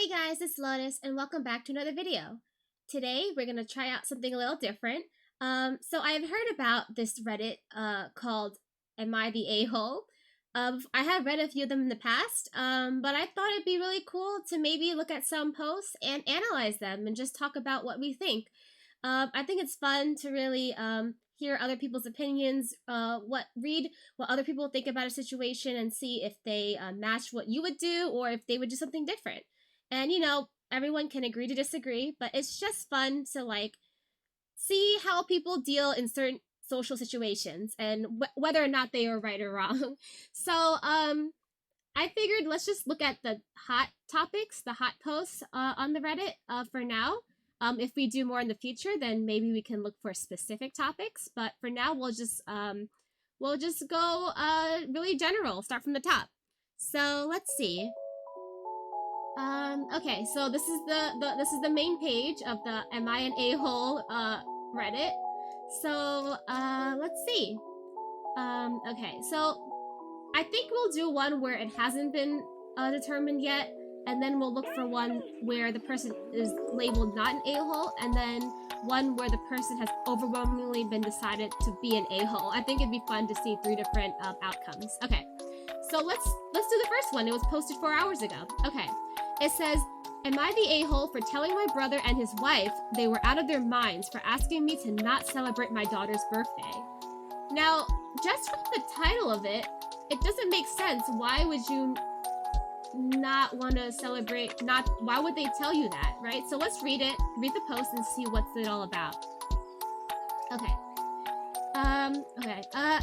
Hey guys, it's Lotus and welcome back to another video. Today we're going to try out something a little different. So I've heard about this Reddit called Am I the A-hole? I have read a few of them in the past, but I thought it'd be really cool to maybe look at some posts and analyze them and just talk about what we think. I think it's fun to really hear other people's opinions, read what other people think about a situation and see if they match what you would do or if they would do something different. And, you know, everyone can agree to disagree, but it's just fun to, see how people deal in certain social situations and whether or not they are right or wrong. So, I figured let's just look at the hot topics, the hot posts on the Reddit for now. If we do more in the future, then maybe we can look for specific topics. But for now, we'll just go really general, start from the top. So, let's see. Okay, so this is the main page of the Am I an A-hole Reddit. So let's see. Okay, so I think we'll do one where it hasn't been determined yet, and then we'll look for one where the person is labeled not an A-hole, and then one where the person has overwhelmingly been decided to be an A-hole. I think it'd be fun to see 3 different outcomes. Okay, so let's do the first one. It was posted 4 hours ago. Okay. It says, am I the a-hole for telling my brother and his wife they were out of their minds for asking me to not celebrate my daughter's birthday? Now, just from the title of it, it doesn't make sense. Why would you not want to celebrate? Why would they tell you that, right? So let's read it, read the post and see what's it all about. Okay.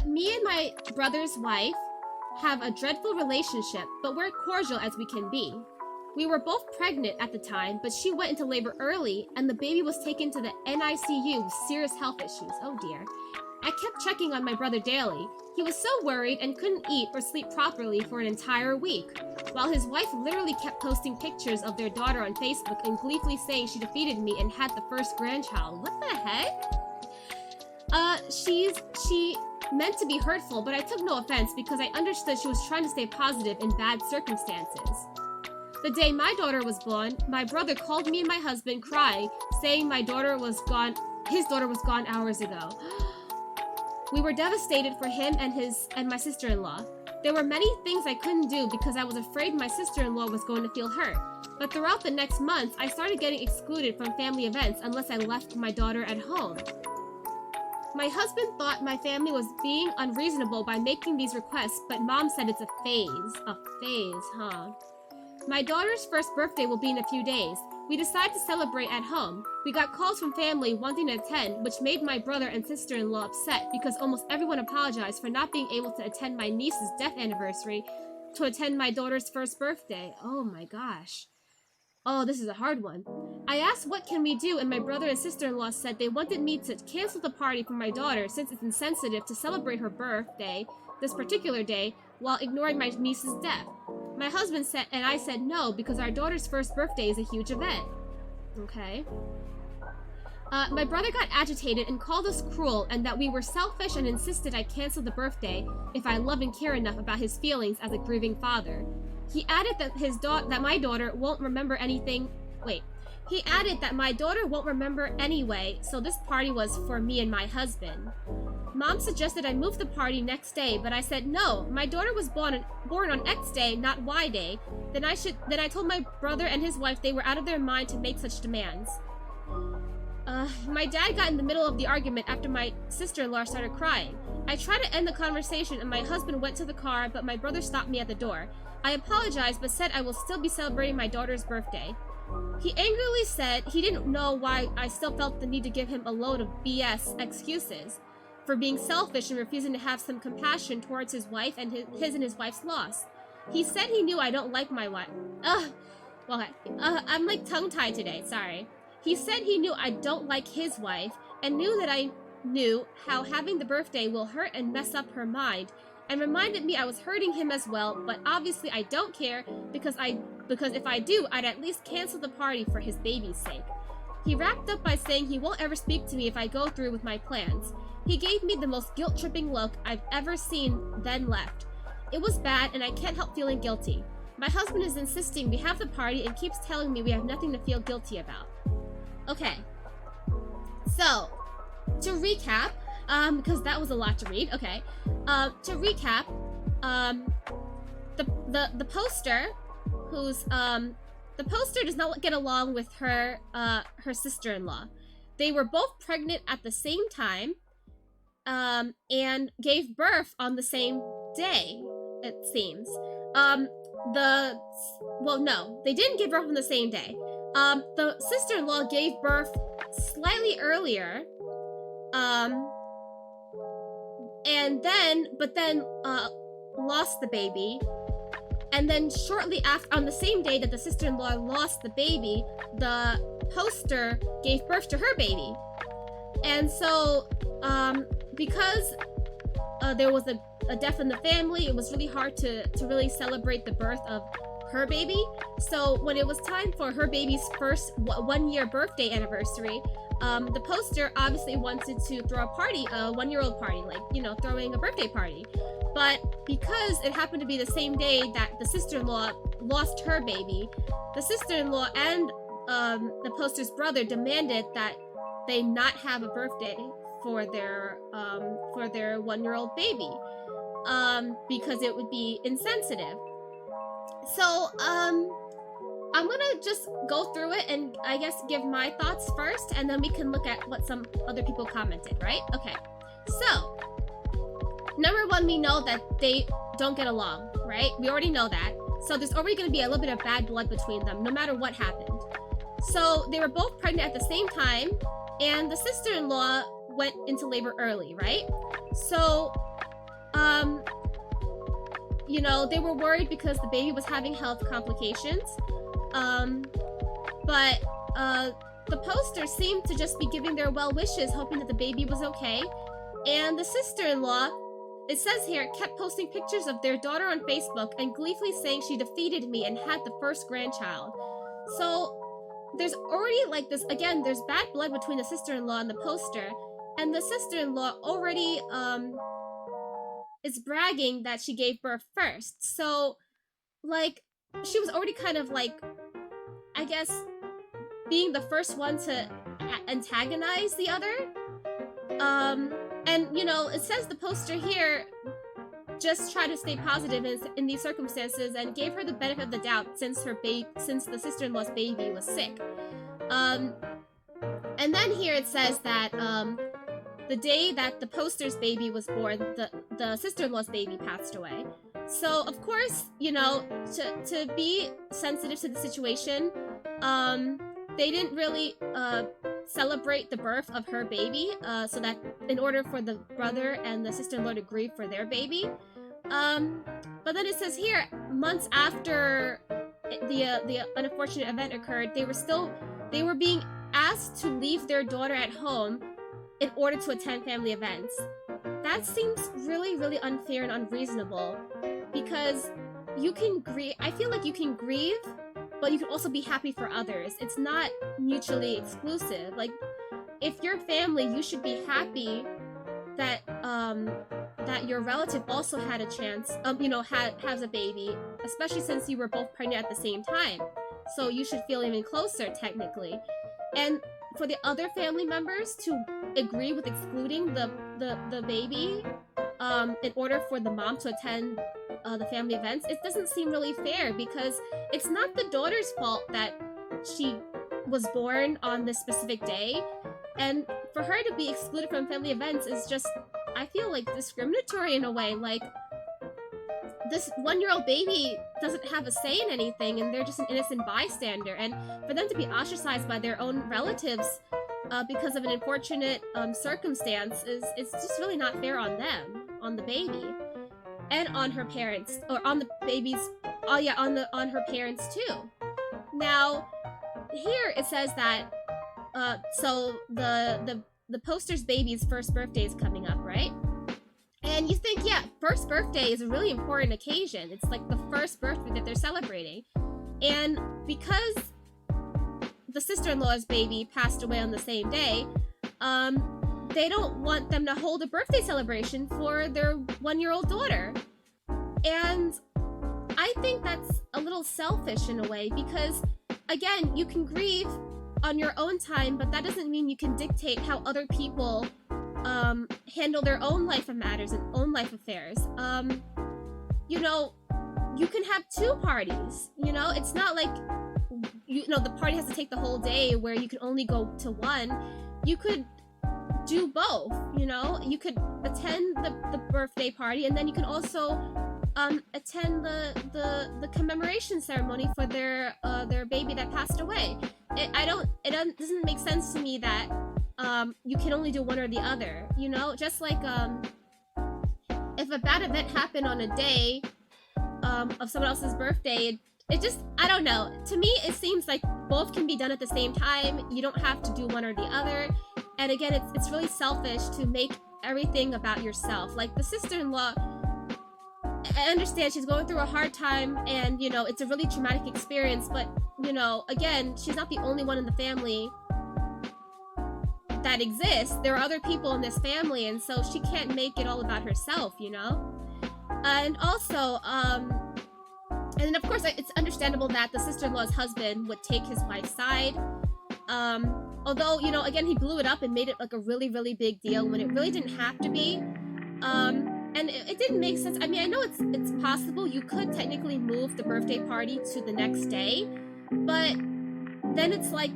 Me and my brother's wife have a dreadful relationship, but we're cordial as we can be. We were both pregnant at the time, but she went into labor early, and the baby was taken to the NICU with serious health issues. Oh dear. I kept checking on my brother daily. He was so worried and couldn't eat or sleep properly for an entire week, while his wife literally kept posting pictures of their daughter on Facebook and gleefully saying she defeated me and had the first grandchild. What the heck? She meant to be hurtful, but I took no offense because I understood she was trying to stay positive in bad circumstances. The day my daughter was born, my brother called me and my husband crying, saying his daughter was gone hours ago. We were devastated for him and my sister-in-law. There were many things I couldn't do because I was afraid my sister-in-law was going to feel hurt. But throughout the next months, I started getting excluded from family events unless I left my daughter at home. My husband thought my family was being unreasonable by making these requests, but Mom said it's a phase. A phase, huh? My daughter's first birthday will be in a few days. We decided to celebrate at home. We got calls from family wanting to attend, which made my brother and sister-in-law upset because almost everyone apologized for not being able to attend my niece's death anniversary to attend my daughter's first birthday. Oh my gosh. Oh, this is a hard one. I asked what can we do, and my brother and sister-in-law said they wanted me to cancel the party for my daughter since it's insensitive to celebrate her birthday, this particular day, while ignoring my niece's death. My husband said, and I said no, because our daughter's first birthday is a huge event. Okay. My brother got agitated and called us cruel and that we were selfish and insisted I cancel the birthday if I love and care enough about his feelings as a grieving father. He added that my daughter won't remember anything. He added that my daughter won't remember anyway, so this party was for me and my husband. Mom suggested I move the party next day, but I said no. My daughter was born on X day, not Y day. Then I told my brother and his wife they were out of their mind to make such demands. My dad got in the middle of the argument after my sister-in-law started crying. I tried to end the conversation and my husband went to the car, but my brother stopped me at the door. I apologized, but said I will still be celebrating my daughter's birthday. He angrily said he didn't know why I still felt the need to give him a load of BS excuses for being selfish and refusing to have some compassion towards his wife and his wife's loss. He said he knew I don't like my wife. I'm like tongue-tied today, sorry. He said he knew I don't like his wife and knew that I knew how having the birthday will hurt and mess up her mind, and reminded me I was hurting him as well, but obviously I don't care because if I do, I'd at least cancel the party for his baby's sake. He wrapped up by saying he won't ever speak to me if I go through with my plans. He gave me the most guilt-tripping look I've ever seen, then left. It was bad, and I can't help feeling guilty. My husband is insisting we have the party and keeps telling me we have nothing to feel guilty about. Okay. So, to recap, because that was a lot to read. Okay. To recap, the poster, the poster does not get along with her sister-in-law. They were both pregnant at the same time, and gave birth on the same day, it seems. Well, no, they didn't give birth on the same day. The sister-in-law gave birth slightly earlier, but then lost the baby. And then shortly after, on the same day that the sister-in-law lost the baby, the poster gave birth to her baby. And so, because there was a death in the family, it was really hard to really celebrate the birth of her baby. So when it was time for her baby's first 1-year birthday anniversary, the poster obviously wanted to throw a party, a 1-year-old party, like, you know, throwing a birthday party. But because it happened to be the same day that the sister-in-law lost her baby, the sister-in-law and the poster's brother demanded that they not have a birthday for their 1-year-old baby, because it would be insensitive. So I'm gonna just go through it and I guess give my thoughts first, and then we can look at what some other people commented, right? Okay, so number one, we know that they don't get along, right? We already know that. So there's already gonna be a little bit of bad blood between them, no matter what happened. So they were both pregnant at the same time, and the sister-in-law went into labor early, right? So, you know, they were worried because the baby was having health complications. But the poster seemed to just be giving their well wishes, hoping that the baby was okay. And the sister-in-law, it says here, kept posting pictures of their daughter on Facebook and gleefully saying she defeated me and had the first grandchild. So there's already like this, again, there's bad blood between the sister-in-law and the poster. And the sister-in-law already is bragging that she gave birth first. So, like, she was already kind of like, I guess, being the first one to antagonize the other. And, you know, it says the poster here just tried to stay positive in these circumstances and gave her the benefit of the doubt since the sister-in-law's baby was sick. And then here it says that the day that the poster's baby was born, the sister-in-law's baby passed away. So, of course, you know, to be sensitive to the situation, they didn't really celebrate the birth of her baby, so that in order for the brother and the sister-in-law to grieve for their baby. But then it says here, months after the unfortunate event occurred, they were being asked to leave their daughter at home in order to attend family events. That seems really, really unfair and unreasonable, because you can grieve. I feel like you can grieve, but you can also be happy for others. It's not mutually exclusive. Like, if you're family, you should be happy that that your relative also had a chance, you know, has a baby, especially since you were both pregnant at the same time. So you should feel even closer, technically. And for the other family members to agree with excluding the baby in order for the mom to attend the family events, it doesn't seem really fair, because it's not the daughter's fault that she was born on this specific day, and for her to be excluded from family events is just, I feel like, discriminatory in a way. Like, this 1-year-old baby doesn't have a say in anything, and they're just an innocent bystander, and for them to be ostracized by their own relatives because of an unfortunate circumstance it's just really not fair on them, on the baby, and on her parents, or on the baby's, on her parents too. Now, here it says that so the poster's baby's first birthday is coming up, right? And you think, yeah, first birthday is a really important occasion. It's like the first birthday that they're celebrating. And because the sister-in-law's baby passed away on the same day, they don't want them to hold a birthday celebration for their 1-year-old daughter. And I think that's a little selfish in a way, because again, you can grieve on your own time, but that doesn't mean you can dictate how other people handle their own life of matters and own life affairs. You know, you can have two parties, you know? It's not like, you know, the party has to take the whole day where you can only go to one. You could do both, you know? You could attend the birthday party, and then you can also attend the commemoration ceremony for their baby that passed away. It doesn't make sense to me that you can only do one or the other, you know? Just like if a bad event happened on a day of someone else's birthday, it just, I don't know. To me, it seems like both can be done at the same time. You don't have to do one or the other. And again, it's really selfish to make everything about yourself. Like the sister-in-law, I understand she's going through a hard time, and you know, it's a really traumatic experience, but you know, again, she's not the only one in the family that exists. There are other people in this family, and so she can't make it all about herself, you know? And also, and of course, it's understandable that the sister-in-law's husband would take his wife's side. Although, you know, again, he blew it up and made it like a really, really big deal when it really didn't have to be. And it didn't make sense. I mean, I know it's possible. You could technically move the birthday party to the next day, but then it's like,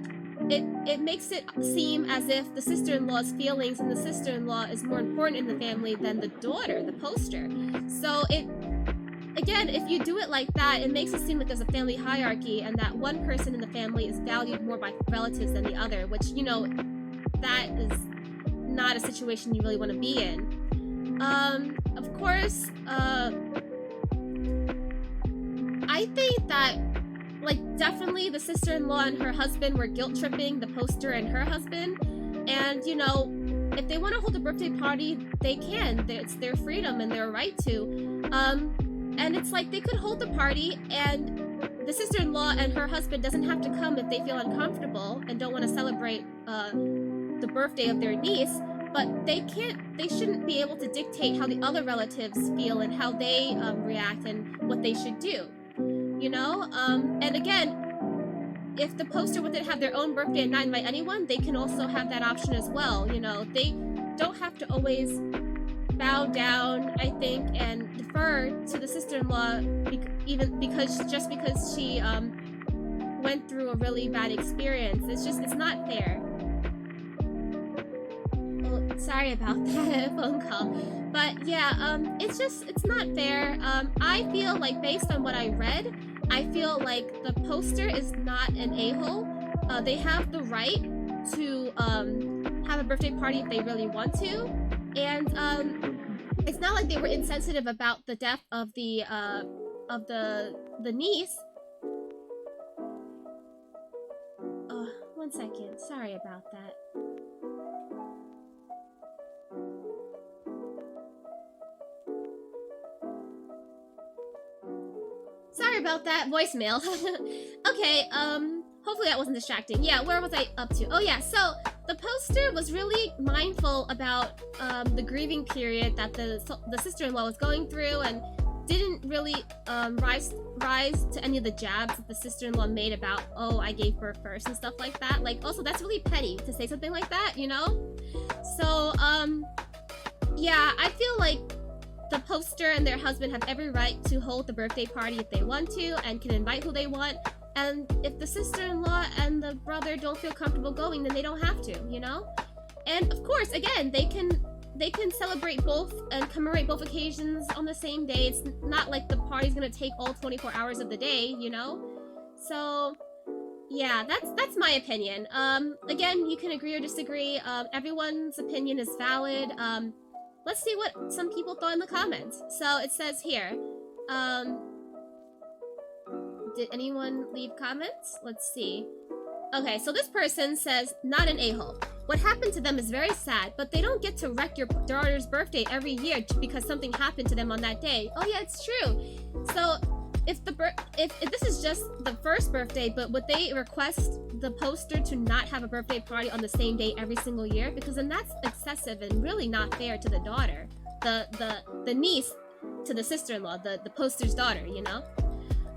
it makes it seem as if the sister-in-law's feelings and the sister-in-law is more important in the family than the daughter, the poster. So again, if you do it like that, it makes it seem like there's a family hierarchy and that one person in the family is valued more by relatives than the other, which, you know, that is not a situation you really want to be in. Of course, I think that, like, definitely the sister-in-law and her husband were guilt-tripping the poster and her husband, and, you know, if they want to hold a birthday party, they can. It's their freedom and their right to. And it's like they could hold the party, and the sister-in-law and her husband doesn't have to come if they feel uncomfortable and don't want to celebrate the birthday of their niece. But they shouldn't be able to dictate how the other relatives feel and how they react and what they should do, you know? And again, if the poster wanted to have their own birthday and not invite anyone, they can also have that option as well, you know? They don't have to always bow down, I think, and defer to the sister-in-law even because she went through a really bad experience. It's not fair. Sorry about that phone call, but yeah, it's not fair. I feel like, based on what I read, I feel like the poster is not an a-hole. They have the right to have a birthday party if they really want to, and it's not like they were insensitive about the death of the niece. 1 second, sorry about that. Sorry about that, voicemail. Okay, hopefully that wasn't distracting. Yeah, where was I up to? Oh yeah, so the poster was really mindful about the grieving period that the sister-in-law was going through, and didn't really rise to any of the jabs that the sister-in-law made about, oh, I gave birth first and stuff like that. Like, also, that's really petty to say something like that, you know? So, yeah, I feel like the poster and their husband have every right to hold the birthday party if they want to, and can invite who they want. And if the sister-in-law and the brother don't feel comfortable going, then they don't have to, you know? And of course, again, they can celebrate both and commemorate both occasions on the same day. It's not like the party's gonna take all 24 hours of the day, you know? So, yeah, that's my opinion. Again, you can agree or disagree. Everyone's opinion is valid. Let's see what some people thought in the comments. So it says here, did anyone leave comments? Let's see. Okay, so this person says, not an a-hole. What happened to them is very sad, but they don't get to wreck your daughter's birthday every year because something happened to them on that day. Oh yeah, it's true. So if this is just the first birthday, but would they request the poster to not have a birthday party on the same day every single year? Because then that's excessive and really not fair to the daughter, the niece to the sister-in-law, the poster's daughter, you know?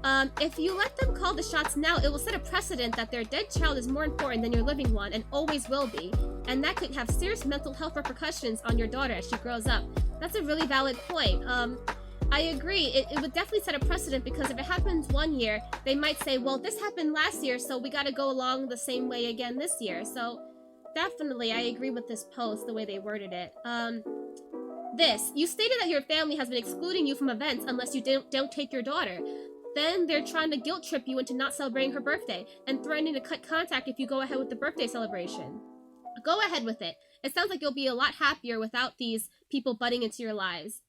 If you let them call the shots now, it will set a precedent that their dead child is more important than your living one and always will be. And that could have serious mental health repercussions on your daughter as she grows up. That's a really valid point. I agree. It would definitely set a precedent because if it happens one year, they might say, well, this happened last year, so we got to go along the same way again this year. So definitely, I agree with this post, the way they worded it. You stated that your family has been excluding you from events unless you don't take your daughter. Then they're trying to guilt trip you into not celebrating her birthday and threatening to cut contact if you go ahead with the birthday celebration. Go ahead with it. It sounds like you'll be a lot happier without these people butting into your lives.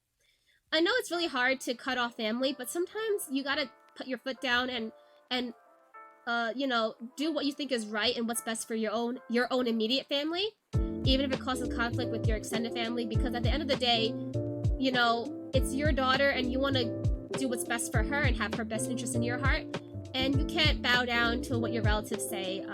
I know it's really hard to cut off family, but sometimes you gotta put your foot down and you know, do what you think is right and what's best for your own immediate family, even if it causes conflict with your extended family, because at the end of the day, you know, it's your daughter and you want to do what's best for her and have her best interest in your heart, and you can't bow down to what your relatives say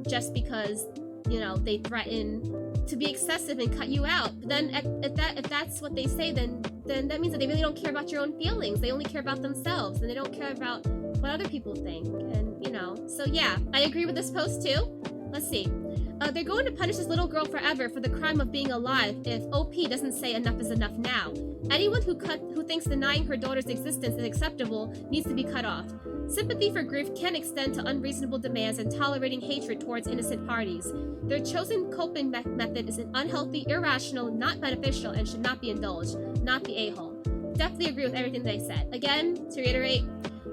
just because, you know, they threaten to be excessive and cut you out. But then if that's what they say, then that means that they really don't care about your own feelings. They only care about themselves, and they don't care about what other people think. And, you know, so yeah, I agree with this post too. Let's see. They're going to punish this little girl forever for the crime of being alive if OP doesn't say enough is enough now. Anyone who thinks denying her daughter's existence is acceptable needs to be cut off. Sympathy for grief can extend to unreasonable demands and tolerating hatred towards innocent parties. Their chosen coping method is unhealthy, irrational, not beneficial, and should not be indulged, not the a-hole. Definitely agree with everything they said. Again, to reiterate,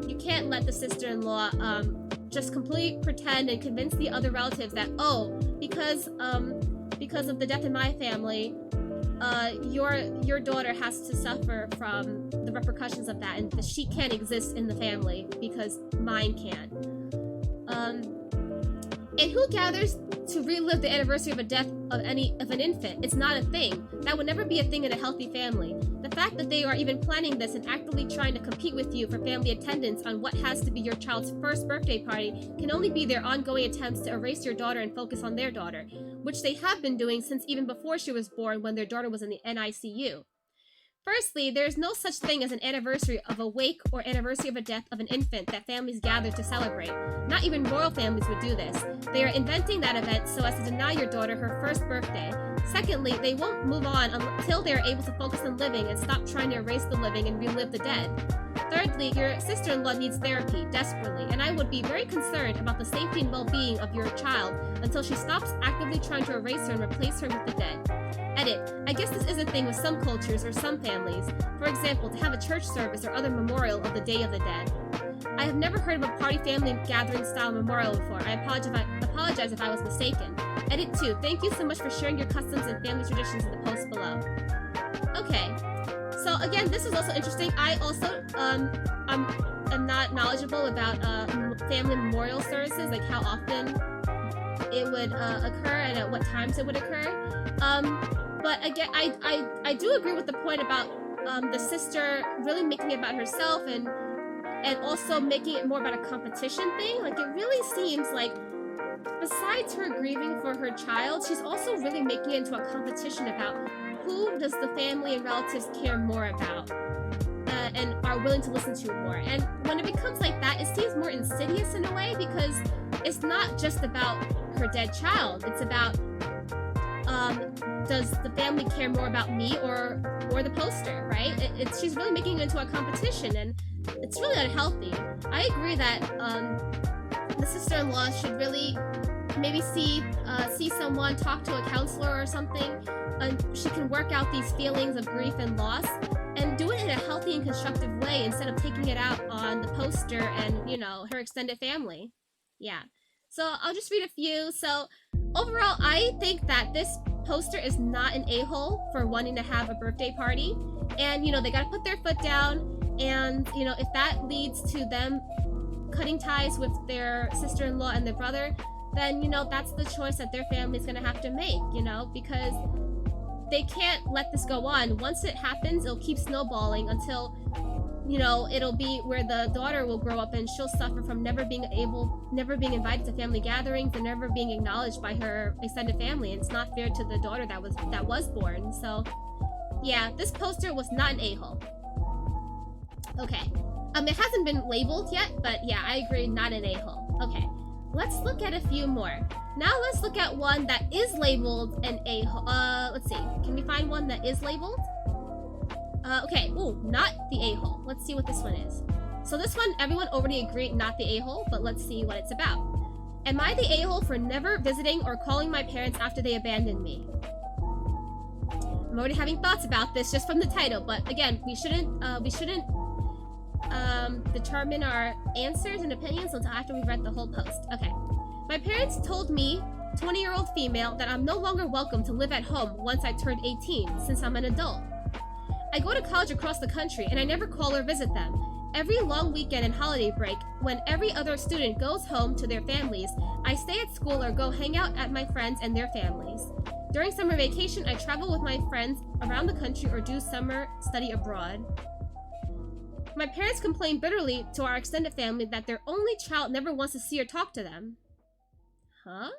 you can't let the sister-in-law just completely pretend and convince the other relatives that, oh, because of the death in my family, your daughter has to suffer from the repercussions of that, and that she can't exist in the family because mine can. And who gathers to relive the anniversary of a death of an infant? It's not a thing. That would never be a thing in a healthy family. The fact that they are even planning this and actively trying to compete with you for family attendance on what has to be your child's first birthday party can only be their ongoing attempts to erase your daughter and focus on their daughter, which they have been doing since even before she was born, when their daughter was in the NICU. Firstly, there is no such thing as an anniversary of a wake or anniversary of a death of an infant that families gather to celebrate. Not even royal families would do this. They are inventing that event so as to deny your daughter her first birthday. Secondly, they won't move on until they are able to focus on living and stop trying to erase the living and relive the dead. Thirdly, your sister-in-law needs therapy, desperately, and I would be very concerned about the safety and well-being of your child until she stops actively trying to erase her and replace her with the dead. Edit. I guess this is a thing with some cultures or some families. For example, to have a church service or other memorial of the Day of the Dead. I have never heard of a party family gathering style memorial before. I apologize if I was mistaken. Edit 2. Thank you so much for sharing your customs and family traditions in the post below. Okay. So again, this is also interesting. I also am not knowledgeable about family memorial services, like how often it would occur and at what times it would occur. But again, I do agree with the point about the sister really making it about herself and also making it more about a competition thing. Like, it really seems like, besides her grieving for her child, she's also really making it into a competition about who does the family and relatives care more about and are willing to listen to more. And when it becomes like that, it seems more insidious in a way, because it's not just about her dead child. It's about, does the family care more about me or the poster, right? She's really making it into a competition, and it's really unhealthy. I agree that the sister-in-law should really maybe see someone, talk to a counselor or something, and she can work out these feelings of grief and loss and do it in a healthy and constructive way instead of taking it out on the poster and, you know, her extended family. Yeah. So I'll just read a few. So overall, I think that this poster is not an a-hole for wanting to have a birthday party. And, you know, they gotta put their foot down, and, you know, if that leads to them cutting ties with their sister-in-law and their brother, then, you know, that's the choice that their family's gonna have to make, you know, because they can't let this go on. Once it happens, it'll keep snowballing until, you know, it'll be where the daughter will grow up and she'll suffer from never being invited to family gatherings and never being acknowledged by her extended family. And it's not fair to the daughter that was born. So yeah, this poster was not an a-hole. Okay, It hasn't been labeled yet, but yeah, I agree, not an a-hole. Okay, let's look at a few more. Now let's look at one that is labeled an a-hole. Let's see. Can we find one that is labeled? Okay. Ooh, not the a-hole. Let's see what this one is. So this one, everyone already agreed not the a-hole, but let's see what it's about. Am I the a-hole for never visiting or calling my parents after they abandoned me? I'm already having thoughts about this just from the title, but again, we shouldn't determine our answers and opinions until after we've read the whole post. Okay. My parents told me, 20-year-old female, that I'm no longer welcome to live at home once I turned 18, since I'm an adult. I go to college across the country, and I never call or visit them. Every long weekend and holiday break, when every other student goes home to their families, I stay at school or go hang out at my friends and their families. During summer vacation, I travel with my friends around the country or do summer study abroad. My parents complain bitterly to our extended family that their only child never wants to see or talk to them. Huh?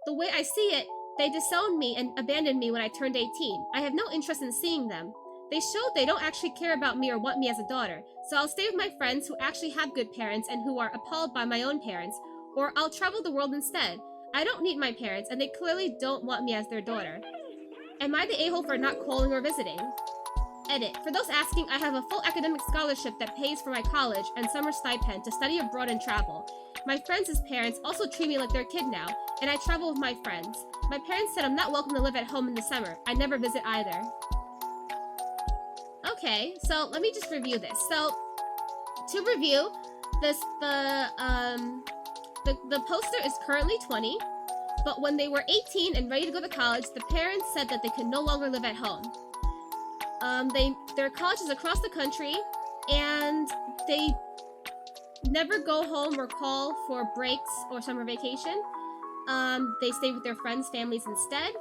The way I see it, they disowned me and abandoned me when I turned 18. I have no interest in seeing them. They showed they don't actually care about me or want me as a daughter, so I'll stay with my friends who actually have good parents and who are appalled by my own parents, or I'll travel the world instead. I don't need my parents, and they clearly don't want me as their daughter. Am I the a-hole for not calling or visiting? Edit. For those asking, I have a full academic scholarship that pays for my college and summer stipend to study abroad and travel. My friends' parents also treat me like their kid now, and I travel with my friends. My parents said I'm not welcome to live at home in the summer. I never visit either. Okay, so let me just review this. So, to review, the poster is currently 20, but when they were 18 and ready to go to college, the parents said that they could no longer live at home. Their college is across the country, and they never go home or call for breaks or summer vacation. They stay with their friends' families instead.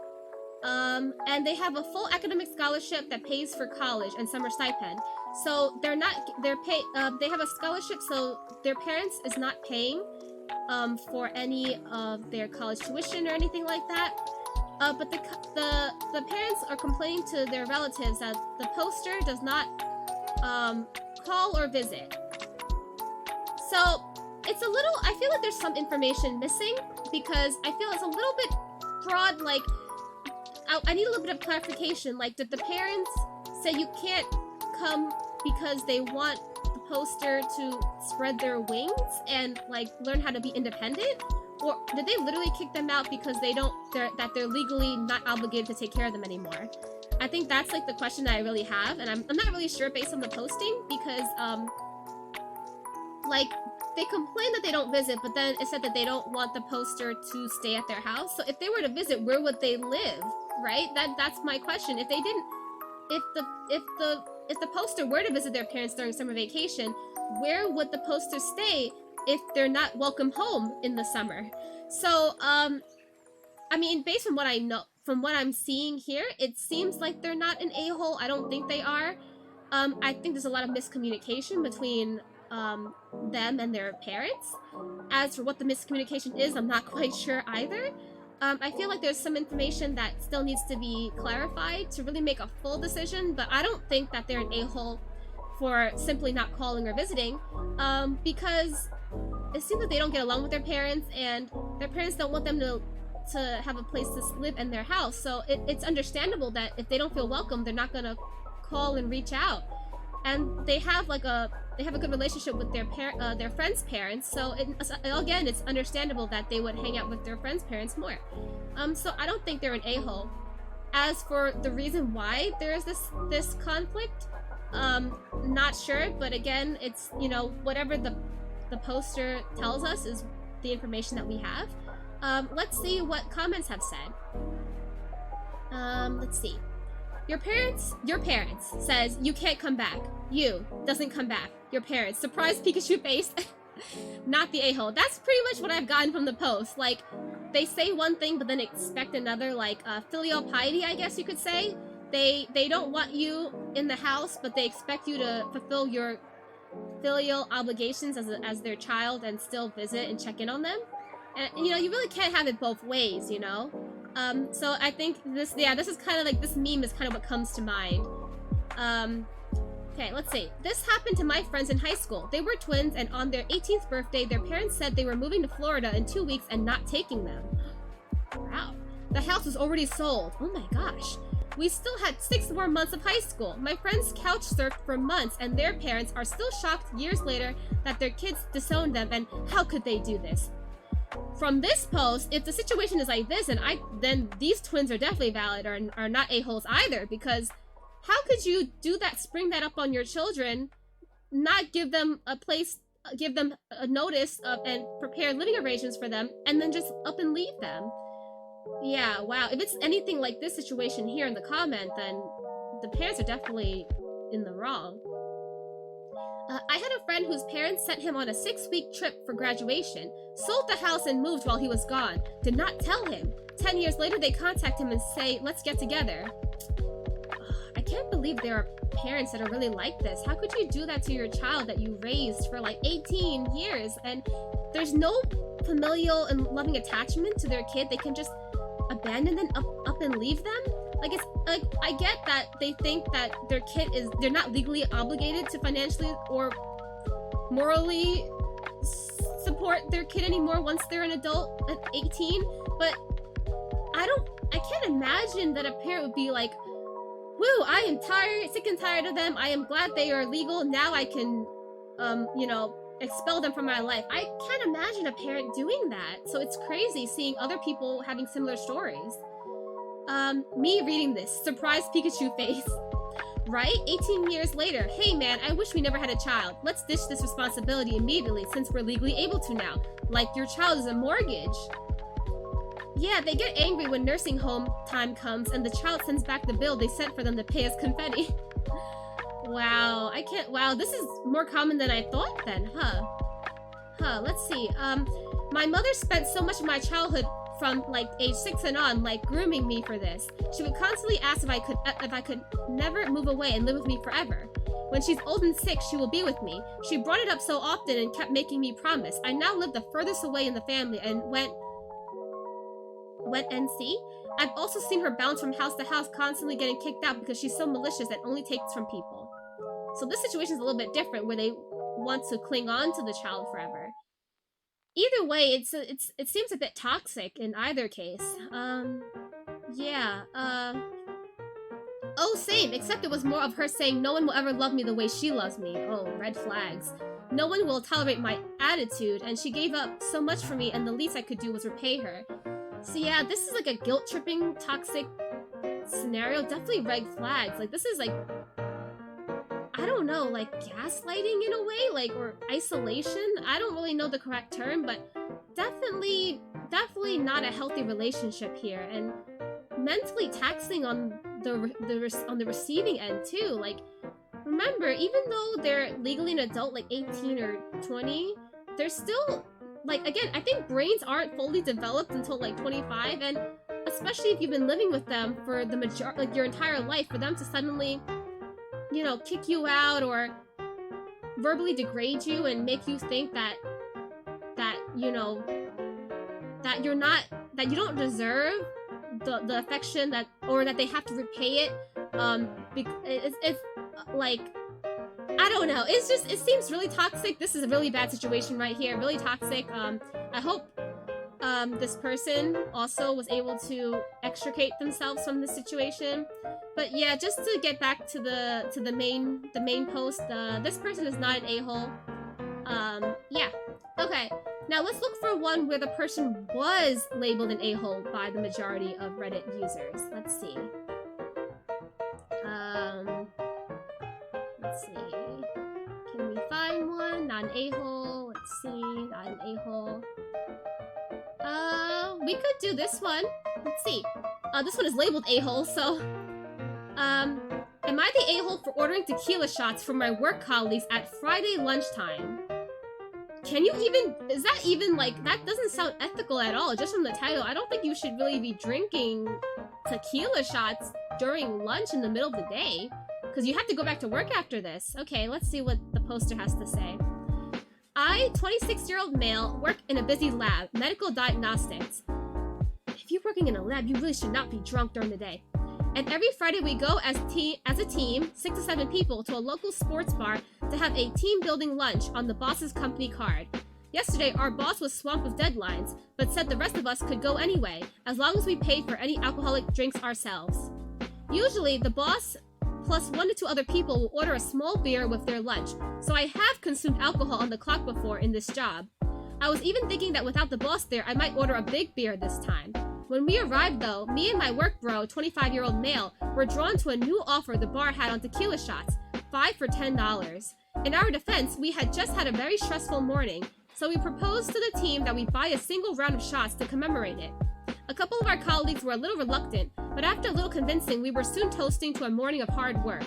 And they have a full academic scholarship that pays for college and summer stipend. So they have a scholarship, so their parents is not paying for any of their college tuition or anything like that. But the parents are complaining to their relatives that the poster does not call or visit. So it's a little, I feel like there's some information missing because I feel it's a little bit broad, like I need a little bit of clarification. Like, did the parents say you can't come because they want the poster to spread their wings and like learn how to be independent? Or did they literally kick them out because they're legally not obligated to take care of them anymore? I think that's like the question that I really have, and I'm not really sure based on the posting because like they complain that they don't visit, but then it said that they don't want the poster to stay at their house. So if they were to visit, where would they live? Right? That's my question. If they didn't, if the poster were to visit their parents during summer vacation, where would the poster stay if they're not welcome home in the summer? So, I mean, based on what I know, from what I'm seeing here, it seems like they're not an a-hole. I don't think they are. I think there's a lot of miscommunication between them and their parents. As for what the miscommunication is, I'm not quite sure either. I feel like there's some information that still needs to be clarified to really make a full decision, but I don't think that they're an a-hole for simply not calling or visiting, because it seems that they don't get along with their parents, and their parents don't want them to have a place to live in their house. So it's understandable that if they don't feel welcome, they're not gonna call and reach out. And they have a good relationship with their friends' parents. So again, it's understandable that they would hang out with their friends' parents more. So I don't think they're an a-hole. As for the reason why there is this conflict, not sure. But again, it's, you know, whatever the poster tells us is the information that we have. Let's see what comments have said. Let's see. Your parents says you can't come back. You doesn't come back. Your parents, surprise Pikachu face. Not the a-hole. That's pretty much what I've gotten from the post. Like, they say one thing but then expect another, like filial piety, I guess you could say. They don't want you in the house, but they expect you to fulfill your filial obligations as their child and still visit and check in on them. And, you know, you really can't have it both ways, you know? So I think this is kind of like, this meme is kind of what comes to mind. Okay, let's see. This happened to my friends in high school. They were twins, and on their 18th birthday, their parents said they were moving to Florida in 2 weeks and not taking them. Wow. The house was already sold. Oh my gosh. We still had 6 more months of high school. My friends couch surfed for months, and their parents are still shocked years later that their kids disowned them, and how could they do this? From this post, if the situation is like this, then these twins are definitely valid, or are not a-holes either, because how could you do that, spring that up on your children, not give them a place, give them a notice and prepare living arrangements for them, and then just up and leave them? Yeah, wow. If it's anything like this situation here in the comment, then the parents are definitely in the wrong. I had a friend whose parents sent him on a 6-week trip for graduation, sold the house and moved while he was gone, did not tell him. 10 years later, they contact him and say, let's get together. I can't believe there are parents that are really like this. How could you do that to your child that you raised for like 18 years and there's no familial and loving attachment to their kid? They can just abandon them, up and leave them? Like, it's like, I get that they think that their kid is, they're not legally obligated to financially or morally support their kid anymore once they're an adult at 18, but I can't imagine that a parent would be like, woo, I am tired, sick and tired of them. I am glad they are legal. Now I can, you know, expel them from my life. I can't imagine a parent doing that. So it's crazy seeing other people having similar stories. Me reading this, surprise Pikachu face. Right? 18 years later, hey man, I wish we never had a child. Let's ditch this responsibility immediately since we're legally able to now. Like your child is a mortgage. Yeah, they get angry when nursing home time comes and the child sends back the bill they sent for them to pay as confetti. Wow, wow, this is more common than I thought then, huh, let's see. My mother spent so much of my childhood from like age 6 and on, like grooming me for this. She would constantly ask if I could never move away and live with me forever. When she's old and sick, she will be with me. She brought it up so often and kept making me promise. I now live the furthest away in the family and went NC. I've also seen her bounce from house to house, constantly getting kicked out because she's so malicious and only takes from people. So this situation is a little bit different, where they want to cling on to the child forever. Either way, it seems a bit toxic in either case. Yeah. Oh, same. Except it was more of her saying, "No one will ever love me the way she loves me." Oh, red flags. No one will tolerate my attitude, and she gave up so much for me, and the least I could do was repay her. So yeah, this is like a guilt-tripping, toxic scenario. Definitely red flags. Like, this is like, I don't know, like gaslighting in a way, like, or isolation. I don't really know the correct term, but definitely not a healthy relationship here, and mentally taxing on the receiving end too. Like, remember, even though they're legally an adult, like 18 or 20, they're still, like, again, I think brains aren't fully developed until like 25, and especially if you've been living with them for the like your entire life, for them to suddenly, you know, kick you out or verbally degrade you and make you think that you know, that you don't deserve the affection that, or that they have to repay it, it's like, I don't know, it's just, it seems really toxic. This is a really bad situation right here, really toxic. I hope this person also was able to extricate themselves from this situation. But yeah, just to get back to the main post, this person is not an a-hole. Yeah. Okay. Now let's look for one where the person was labeled an a-hole by the majority of Reddit users. Let's see. Let's see. Can we find one? Not an a-hole. Let's see. Not an a-hole. We could do this one. Let's see. This one is labeled a-hole, so... am I the a-hole for ordering tequila shots for my work colleagues at Friday lunchtime? Can you even... Is that even, like... That doesn't sound ethical at all, just from the title. I don't think you should really be drinking tequila shots during lunch in the middle of the day, because you have to go back to work after this. Okay, let's see what the poster has to say. I, 26-year-old male, work in a busy lab, medical diagnostics. If you're working in a lab, you really should not be drunk during the day. And every Friday we go as a team, 6 to 7 people, to a local sports bar to have a team-building lunch on the boss's company card. Yesterday, our boss was swamped with deadlines, but said the rest of us could go anyway, as long as we paid for any alcoholic drinks ourselves. Usually, the boss plus 1 to 2 other people will order a small beer with their lunch, so I have consumed alcohol on the clock before in this job. I was even thinking that without the boss there, I might order a big beer this time. When we arrived though, me and my work bro, 25-year-old male, were drawn to a new offer the bar had on tequila shots, 5 for $10. In our defense, we had just had a very stressful morning, so we proposed to the team that we buy a single round of shots to commemorate it. A couple of our colleagues were a little reluctant, but after a little convincing, we were soon toasting to a morning of hard work.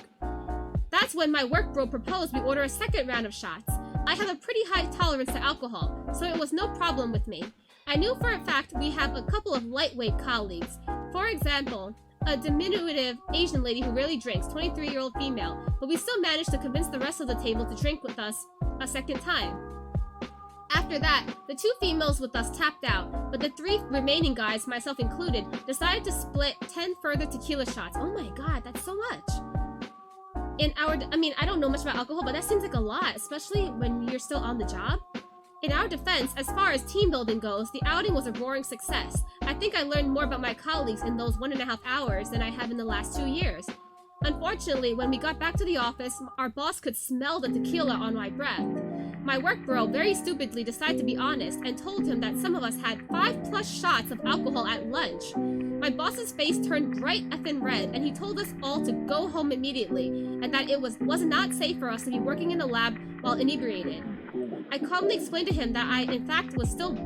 That's when my work bro proposed we order a second round of shots. I have a pretty high tolerance to alcohol, so it was no problem with me. I knew for a fact we have a couple of lightweight colleagues. For example, a diminutive Asian lady who rarely drinks, 23-year-old female, but we still managed to convince the rest of the table to drink with us a second time. After that, the 2 females with us tapped out, but the 3 remaining guys, myself included, decided to split 10 further tequila shots. Oh my god, that's so much. I don't know much about alcohol, but that seems like a lot, especially when you're still on the job. In our defense, as far as team building goes, the outing was a roaring success. I think I learned more about my colleagues in those 1.5 hours than I have in the last 2 years. Unfortunately, when we got back to the office, our boss could smell the tequila on my breath. My work bro very stupidly decided to be honest and told him that some of us had 5+ shots of alcohol at lunch. My boss's face turned bright effing red, and he told us all to go home immediately, and that it was not safe for us to be working in the lab while inebriated. I calmly explained to him that I in fact still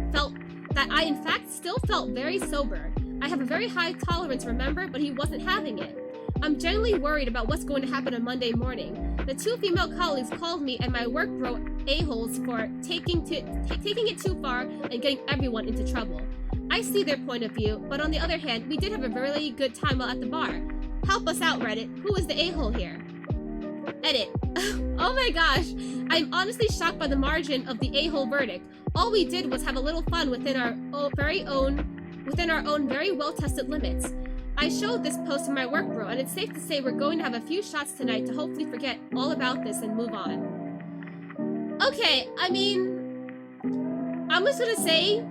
felt very sober. I have a very high tolerance, remember, but he wasn't having it. I'm genuinely worried about what's going to happen on Monday morning. The 2 female colleagues called me and my work bro a-holes for taking it too far and getting everyone into trouble. I see their point of view, but on the other hand, we did have a really good time while at the bar. Help us out, Reddit. Who is the a-hole here? Edit. Oh my gosh. I'm honestly shocked by the margin of the a-hole verdict. All we did was have a little fun within our own very well-tested limits. I showed this post to my work bro, and it's safe to say we're going to have a few shots tonight to hopefully forget all about this and move on. Okay, I'm just gonna say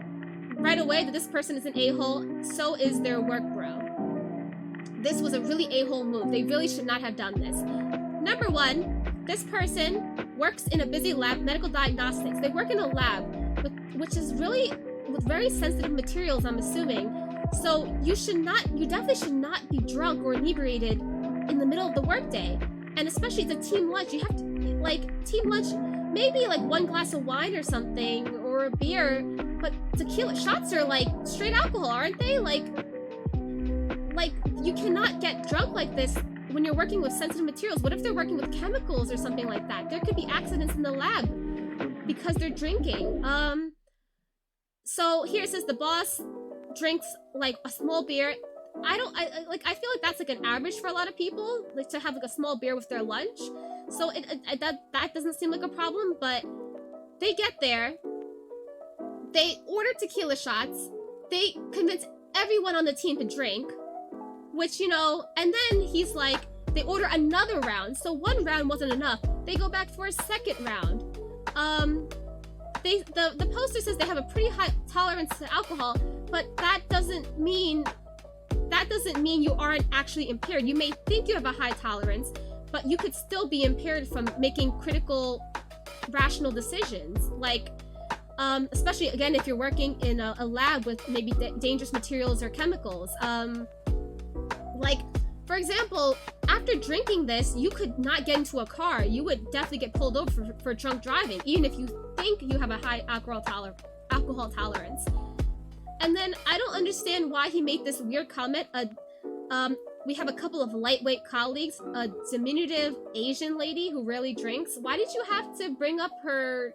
right away that this person is an a-hole, so is their work bro. This was a really a-hole move. They really should not have done this. Number 1, this person works in a busy lab, medical diagnostics. They work in a lab, which is really with very sensitive materials, I'm assuming. So you definitely should not be drunk or inebriated in the middle of the workday. And especially it's a team lunch. You have to, team lunch, maybe 1 glass of wine or something, or a beer, but tequila shots are straight alcohol, aren't they? You cannot get drunk like this when you're working with sensitive materials. What if they're working with chemicals or something like that? There could be accidents in the lab because they're drinking. So here it says the boss drinks a small beer. I feel like that's an average for a lot of people, to have a small beer with their lunch. So that doesn't seem like a problem, but they get there, they order tequila shots, they convince everyone on the team to drink, which, and then he's they order another round, so 1 round wasn't enough. They go back for a second round. The poster says they have a pretty high tolerance to alcohol, but that doesn't mean you aren't actually impaired. You may think you have a high tolerance, but you could still be impaired from making critical, rational decisions. Especially again if you're working in a lab with maybe dangerous materials or chemicals. For example, after drinking this, you could not get into a car. You would definitely get pulled over for drunk driving, even if you think you have a high alcohol tolerance. And then I don't understand why he made this weird comment. We have a couple of lightweight colleagues, a diminutive Asian lady who rarely drinks. Why did you have to bring up her,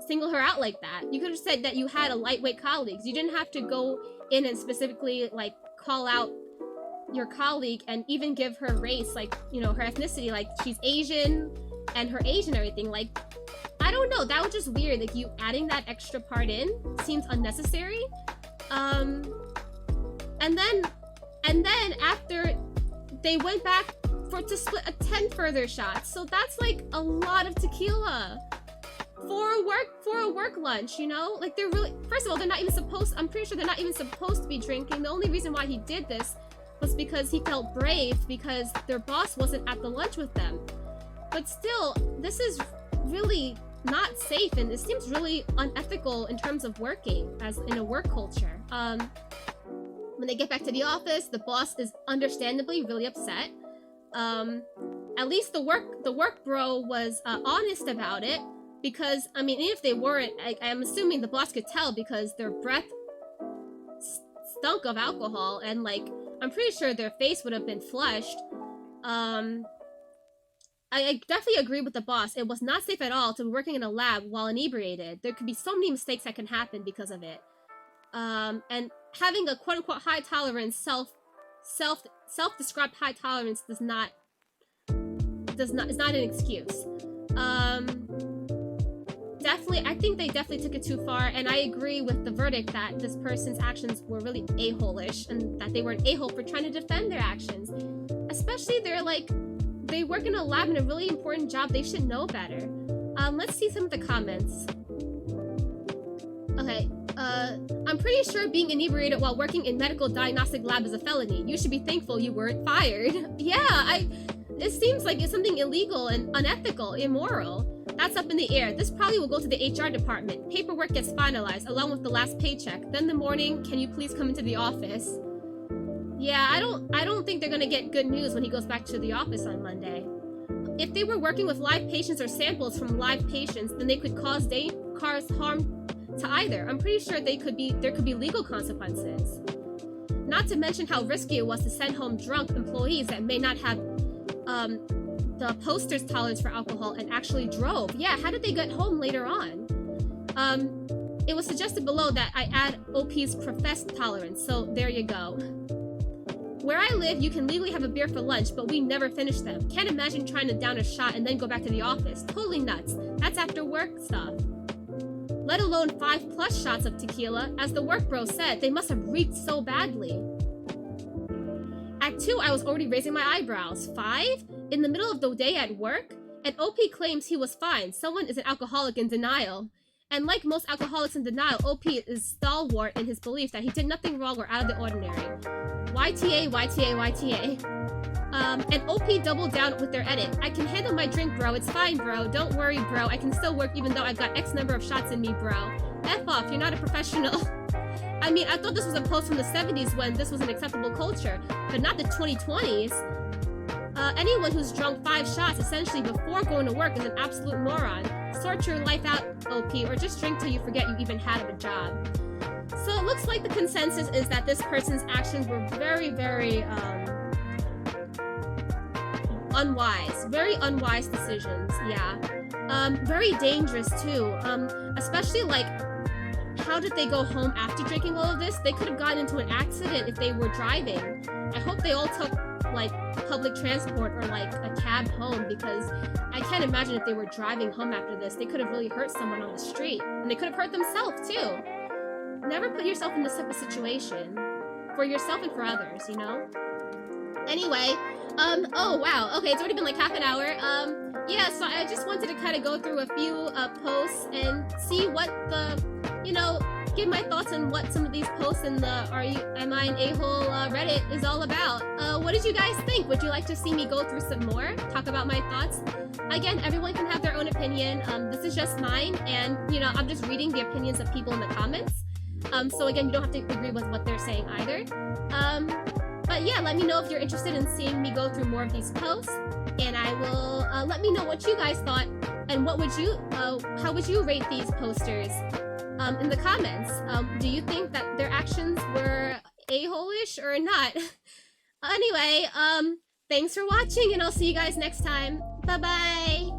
single her out like that? You could have said that you had a lightweight colleagues. You didn't have to go in and specifically call out your colleague and even give her race, her ethnicity, she's Asian and her age and everything. I don't know, that was just weird. You adding that extra part in seems unnecessary. And And then after they went back to split a 10 further shots. So that's like a lot of tequila for a work lunch, you know? Like they're really, first of all, they're not even supposed, I'm pretty sure they're not even supposed to be drinking. The only reason why he did this was because he felt brave because their boss wasn't at the lunch with them. But still, this is really not safe and it seems really unethical in terms of working as in a work culture. When they get back to the office, the boss is understandably really upset. At least the work bro was honest about it, because I mean, even if they weren't, I'm assuming the boss could tell because their breath stunk of alcohol, and like I'm pretty sure their face would have been flushed. I definitely agree with the boss. It was not safe at all to be working in a lab while inebriated. There could be so many mistakes that can happen because of it. And having a quote-unquote high tolerance, self-described high tolerance is not an excuse. Definitely, I think they definitely took it too far, and I agree with the verdict that this person's actions were really a-hole-ish, and that they were an a-hole for trying to defend their actions. Especially they work in a lab in a really important job, they should know better. Let's see some of the comments. Okay, I'm pretty sure being inebriated while working in medical diagnostic lab is a felony. You should be thankful you weren't fired. Yeah, it seems like it's something illegal and unethical, immoral. That's up in the air. This probably will go to the HR department. Paperwork gets finalized along with the last paycheck. Then the morning, can you please come into the office? Yeah, I don't think they're gonna get good news when he goes back to the office on Monday. If they were working with live patients or samples from live patients, then they could cause harm to either. I'm pretty sure there could be legal consequences. Not to mention how risky it was to send home drunk employees that may not have the poster's tolerance for alcohol and actually drove. Yeah, how did they get home later on? It was suggested below that I add OP's professed tolerance, so there you go. Where I live, you can legally have a beer for lunch, but we never finish them. Can't imagine trying to down a shot and then go back to the office. Totally nuts. That's after work stuff. Let alone 5+ shots of tequila. As the work bro said, they must have reeked so badly. At 2, I was already raising my eyebrows. 5? In the middle of the day at work? And OP claims he was fine. Someone is an alcoholic in denial. And like most alcoholics in denial, OP is stalwart in his belief that he did nothing wrong or out of the ordinary. YTA, YTA, YTA. And OP doubled down with their edit. I can handle my drink, bro. It's fine, bro. Don't worry, bro. I can still work even though I've got X number of shots in me, bro. F off. You're not a professional. I mean, I thought this was a post from the 70s when this was an acceptable culture, but not the 2020s. Anyone who's drunk 5 shots essentially before going to work is an absolute moron. Sort your life out, OP, or just drink till you forget you even had a job. So it looks like the consensus is that this person's actions were very, very, unwise. Very unwise decisions, yeah. Very dangerous, too. Especially, like, how did they go home after drinking all of this? They could have gotten into an accident if they were driving. I hope they all took, like, public transport or, like, a cab home, because I can't imagine if they were driving home after this. They could have really hurt someone on the street. And they could have hurt themselves, too. Never put yourself in this type of situation. For yourself and for others, you know? Anyway, oh wow, okay, it's already been like half an hour. Yeah, so I just wanted to kind of go through a few posts and see what the, you know, give my thoughts on what some of these posts in the am I an a-hole Reddit is all about. What did you guys think? Would you like to see me go through some more? Talk about my thoughts? Again, everyone can have their own opinion. This is just mine, and, you know, I'm just reading the opinions of people in the comments. So again, you don't have to agree with what they're saying either. But yeah, let me know if you're interested in seeing me go through more of these posts, and I will let me know what you guys thought, and what would you, how would you rate these posters in the comments? Do you think that their actions were a-hole-ish or not? Anyway, thanks for watching, and I'll see you guys next time. Bye-bye!